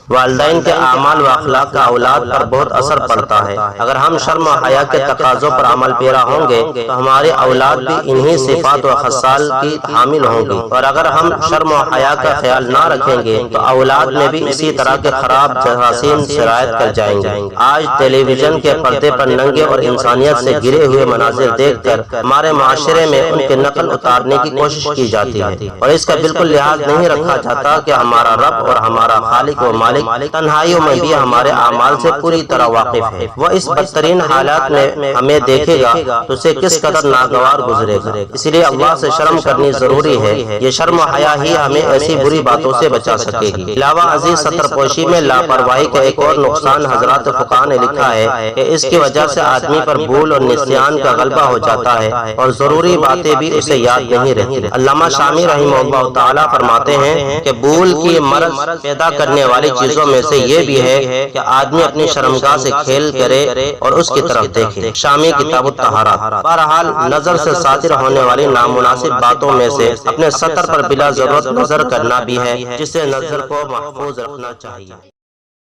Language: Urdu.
والدین کے اعمال و اخلاق کا اولاد پر بہت اثر پڑتا ہے۔ اگر ہم شرم و حیا کے تقاضوں پر عمل پیرا ہوں گے تو ہمارے اولاد بھی انہی صفات و خصال کی حامل ہوں گی، اور اگر ہم شرم و حیا کا خیال نہ رکھیں گے تو اولاد میں بھی اسی طرح کے خراب جراثیم سرایت کر جائیں گے۔ آج ٹیلی ویژن کے پردے پر ننگے اور انسانیت سے گرے ہوئے مناظر دیکھ کر ہمارے معاشرے میں ان کی نقل اتارنے کی کوشش کی جاتی ہے، اور اس کا بالکل لحاظ نہیں رکھا جاتا کہ ہمارا رب اور ہمارا خالق و مالک تنہائیوں میں بھی ہمارے اعمال سے پوری طرح واقف ہے۔ وہ اس بدترین حالات میں ہمیں دیکھے گا تو اسے کس قدر ناگوار گزرے گا۔ اس لیے اللہ سے شرم کرنی ضروری ہے۔ یہ شرم و حیا ہی ہمیں ایسی بری باتوں سے بچا سکے گی۔ علاوہ ازیں ستر پوشی میں لاپرواہی کا ایک اور نقصان حضرات فقہاء نے لکھا ہے کہ اس کی وجہ سے آدمی پر بھول اور نسیان کا غلبہ ہو جاتا ہے، اور ضروری باتیں بھی اسے یاد نہیں رہتی۔ علامہ شامی رحمہ اللہ تعالیٰ فرماتے ہیں کہ بھول کی مرض پیدا کرنے والی چیزوں میں سے یہ بھی ہے کہ آدمی اپنی شرمگاہ سے کھیل کرے اور اس کی طرف دیکھے۔ شامی کتاب الطہارہ۔ بہرحال نظر سے صادر ہونے والی نامناسب باتوں میں سے اپنے سطر پر بلا ضرورت نظر کرنا بھی ہے، جس سے نظر کو محفوظ رکھنا چاہیے۔